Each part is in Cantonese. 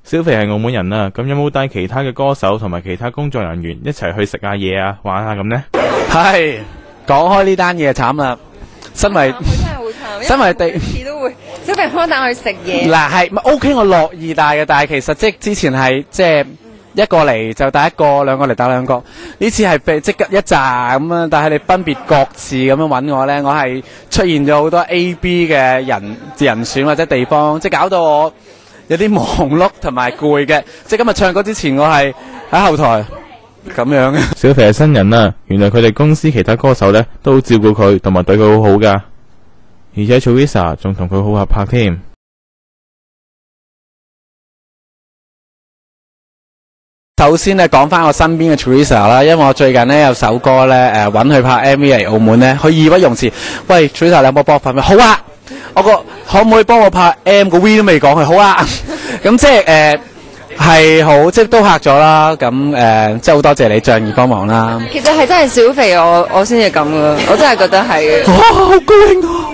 小肥係澳門人啦，咁有冇帶其他嘅歌手同埋其他工作人員一齊去食下嘢啊、玩下咁呢？係講開呢單嘢慘啦，身為身為地次都會小肥幫我帶我去食嘢。嗱係 OK， 我樂意帶嘅，但係其實即係之前係即係一個嚟就帶一個，兩個嚟帶兩個。呢次係被即刻一紮咁啊，但係你分別各自咁樣揾我咧，我係出現咗好多 A、B 嘅人選或者地方，即係搞到我有啲忙碌同埋攰嘅。即係今日唱歌之前，我係喺後台咁樣嘅。小肥係新人啦，原來佢哋公司其他歌手呢都好照顧佢，同埋對佢好好噶，而且 Teresa 仲同佢好合拍添。首先咧講翻我身邊嘅 Teresa 啦，因為我最近咧有首歌咧揾佢拍 MV 嚟澳門咧，佢義不容辭。喂 Teresa， 你有冇幫我拍咩？好啊，我個可唔可以幫我拍 M 個 V 都未講佢好啊。咁即係係好，即係都嚇咗啦。咁即係好多謝你仗義幫忙啦。其實係真係小肥我先至咁噶，我真係覺得係。哇，好高興啊！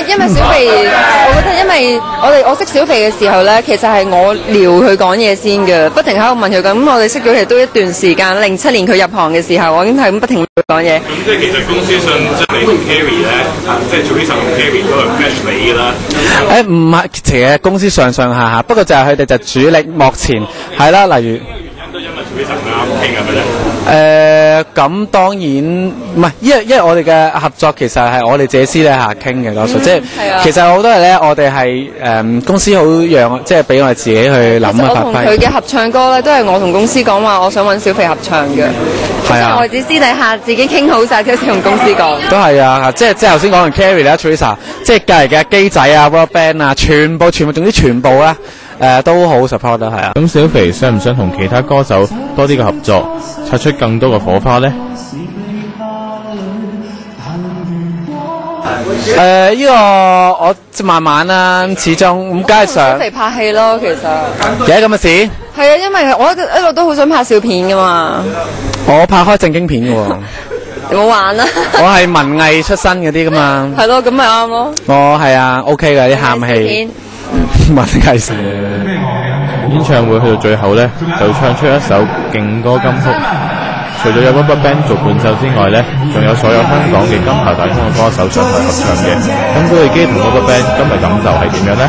因為小肥，我覺得因為我識小肥嘅時候咧，其實係我撩佢講嘢先嘅，不停喺度問佢咁。我哋識咗其實都一段時間，07年佢入行嘅時候，我已經係咁不停講嘢。咁即係其實公司信即係你同 Carrie 咧，即係 Teresa 同 Carrie 都係 match 你㗎啦。唔係，其實公司上上下下，不過就係佢哋就主力幕前係啦，例如。原因都因為 Teresa 啱傾係咪咧？咁當然唔係，因為我哋嘅合作其實係我哋自己私底下傾嘅多數，即係其實好多嘢咧，我哋係公司好讓，即係俾我哋自己去諗啊發揮。我同佢嘅合唱歌咧，都係我同公司講話，我想揾小肥合唱嘅。係啊，我哋私底下自己傾好晒，先同公司講。都係啊，即係頭先講完 Carrie 啦 ，Teresa， 即係隔離嘅機仔啊 ，RubberBand 啊，全部總之全部啦。都好 support 啦，係啊。咁小肥想唔想同其他歌手多啲嘅合作，擦出更多嘅火花呢？呢個我慢慢啦，始終咁梗係想。小肥拍戲咯，其實。有咁嘅事？係啊，因為我一路都好想拍笑片噶嘛。我拍開正經片嘅喎。你冇玩啦！我係文藝出身嗰啲噶嘛。係咯，咁咪啱咯。我係啊 ，OK 嘅啲喊戲。文藝片。演唱會去到最後呢，就唱出一首勁歌金曲。除咗有 RubberBand 做伴奏之外呢，仲有所有香港嘅金牌大風嘅歌手上台合唱嘅。咁古巨基同 RubberBand 今日感受係點樣呢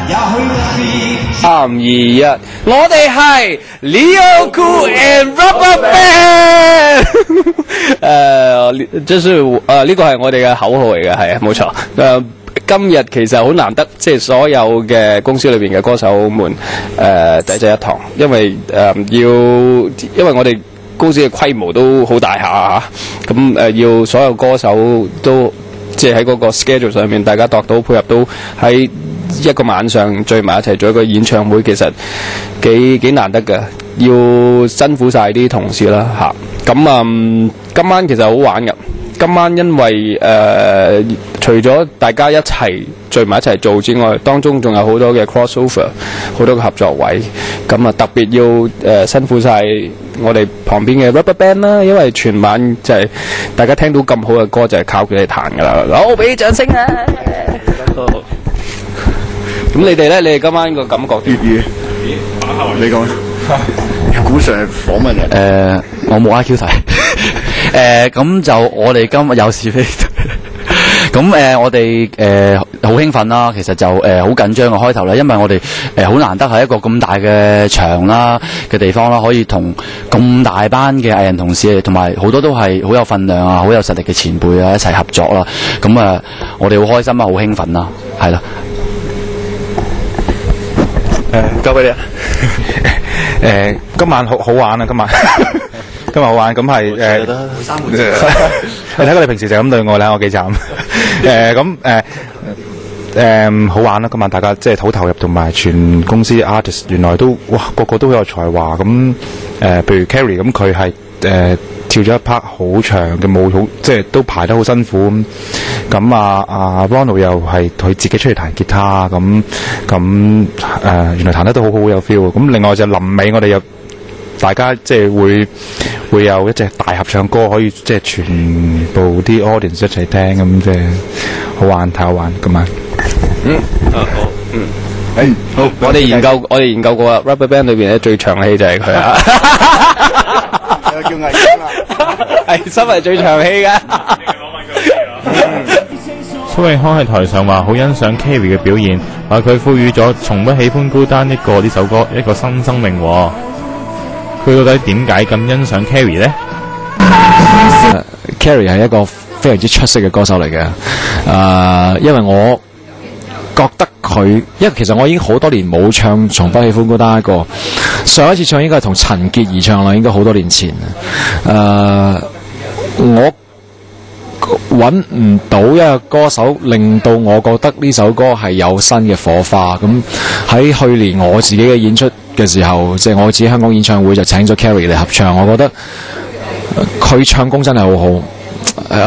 ？3、2、1，我哋係 Leo Cool and RubberBand。即係呢個係我哋嘅口號嚟嘅，係啊，冇錯。今日其實好難得，即係所有嘅公司裏邊嘅歌手們第一隻一堂，因為我哋公司嘅規模都好大下嚇，咁要所有歌手都即係喺嗰個 schedule 上面，大家度到配合到喺一個晚上聚埋一齊做一個演唱會，其實幾難得嘅，要辛苦晒啲同事啦嚇。咁今晚其實好玩㗎。今晚因為除咗大家一齊聚埋一齊做之外，當中仲有好多嘅 crossover， 好多嘅合作位。咁啊特別要辛苦晒我哋旁邊嘅 RubberBand 啦，因為全晚就係大家聽到咁好嘅歌就係靠佢哋彈㗎啦。好，俾啲掌聲啊！好。咁你哋咧？你哋今晚個感覺粵語？你講。古 Sir 訪問人。我冇 IQ 題。咁就我哋今日有是非。咁我哋好興奮啦，其實就好緊張嘅開頭啦，因為我哋好難得係一個咁大嘅場啦嘅地方啦，可以同咁大班嘅藝人同事，同埋好多都係好有份量啊、好有實力嘅前輩啊一齊合作啦。咁我哋好開心啊，好興奮啦，係啦。交俾你啊！今晚好玩啊！今日好玩，咁係你睇過你平時就咁對我咧，我幾慘。好玩啦！今晚大家即係好投入，同埋全公司 artist 原來都個個都好有才華。咁譬如 Carrie 咁，佢係跳咗一 part 好長嘅舞，好即係都排得好辛苦。咁Ronald 又係佢自己出嚟彈吉他，咁原來彈得都好有 feel。咁另外就臨尾我哋又大家即係會有一隻大合唱歌，可以即係全部啲 audience 一齊聽，咁即係好玩，太好玩今晚。好。好，我哋研究過啊 ，Rubberband 裏邊咧最長氣就係佢啊，叫藝生啦，藝生係最長氣嘅。蘇永康喺台上話好欣賞 Carrie 嘅表現，話佢賦予咗《從不喜歡孤單一個》呢首歌一個新生命喎。佢到底點解咁欣賞 Carrie 呢？Carrie 係一個非常之出色嘅歌手嚟嘅，因為我覺得因為其實我已經好多年冇唱《從不喜歡孤單一個》，上一次唱應該係同陳潔儀唱啦，應該好多年前。我揾唔到一個歌手令到我覺得呢首歌係有新嘅火花。咁喺去年我自己嘅演出嘅時候，即係我自己香港演唱會就請咗 Carrie 嚟合唱，我覺得佢唱功真係好好。佢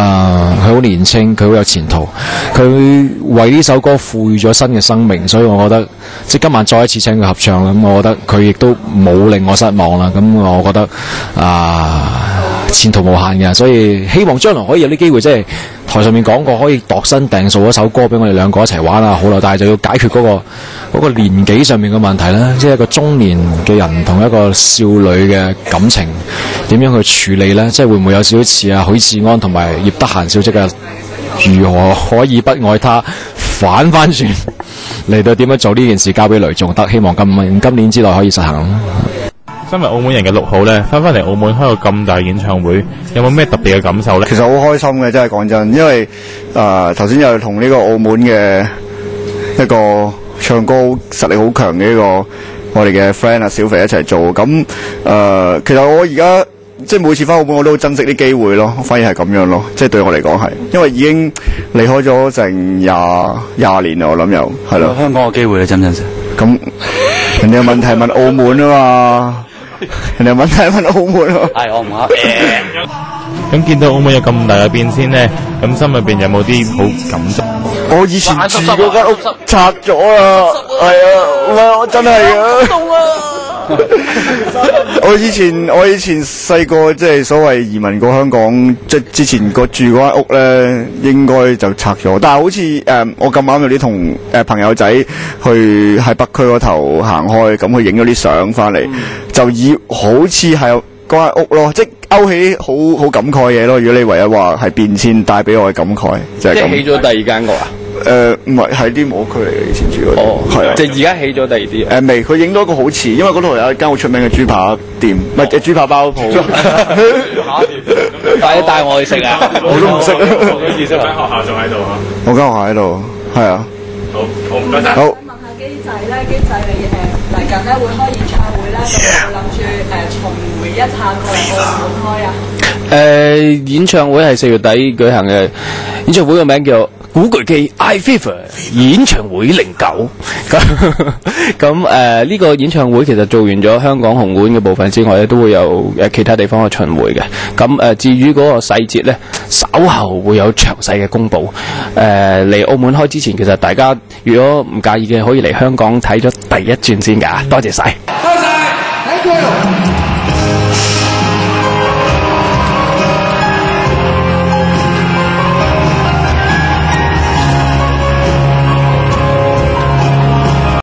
好年輕，佢好有前途，佢為呢首歌賦予咗新嘅生命，所以我覺得即係今晚再一次請佢合唱啦。咁我覺得佢亦都冇令我失望啦。咁我覺得前途無限嘅，所以希望將來可以有啲機會，即係台上面講過可以度身訂造一首歌俾我哋兩個一齊玩啊，好耐，但係就要解決嗰個年紀上面嘅問題啦，即係一個中年嘅人同一個少女嘅感情點樣去處理呢？即係會唔會有少少似啊許志安同埋葉德嫻小姐嘅如何可以不愛他反翻轉嚟到點樣做呢件事，交俾雷仲德，希望今年之內可以實行。身為澳門人嘅6號咧，翻嚟澳門開個咁大演唱會，有冇咩特別嘅感受咧？其實好開心嘅，真係講真，因為頭先又同呢個澳門嘅一個唱歌實力好強嘅一個我哋嘅 friend 啊小肥一齊做，咁其實我而家即係每次翻澳門我都好珍惜啲機會咯，反而係咁樣咯，即係對我嚟講係，因為已經離開咗成廿年啦，我諗又係咯。香港嘅機會你珍唔珍惜？咁人哋有問題問澳門啊嘛。人哋問題問澳門咯，係我唔啱。咁見到澳門有咁大嘅變遷咧，咁心入邊有冇啲好感觸？我以前住嗰間屋拆咗啦，係啊，唔係我真係啊！我以前細個即係所謂移民過香港，即係之前住嗰間屋咧，應該就拆咗。但係好似我咁啱有啲同朋友仔去喺北區嗰頭行開，咁去影咗啲相翻嚟，就好似係嗰間屋咯，即係勾起好感慨嘢咯。如果你唯一話係變遷帶俾我嘅感慨，就係咁。即係起咗第二間屋啊？唔係喺啲冇區嚟嘅，以前住嗰啲。哦，係啊，即係而家起咗第二啲。未，佢影到一個好似，因為嗰度有一間好出名嘅豬扒店，唔係豬扒包鋪。快啲帶我去食啊！我都唔識。我嘅意思係間學校仲喺度啊？我間學校喺度，係啊。好唔該晒。好。問下機仔咧，機仔你嚟緊咧會開演唱會咧，咁有冇諗住重回一下過嚟澳門開啊？演唱會係4月底舉行嘅，演唱會個名叫古巨基 I Fever 演唱會09。咁呢個演唱會其實做完咗香港紅館嘅部分之外咧，都會有其他地方嘅巡迴嘅。咁至於嗰個細節咧，稍後會有詳細嘅公佈。嚟澳門開之前，其實大家如果唔介意嘅，可以嚟香港睇咗第一轉先㗎。多謝晒。多謝，thank you。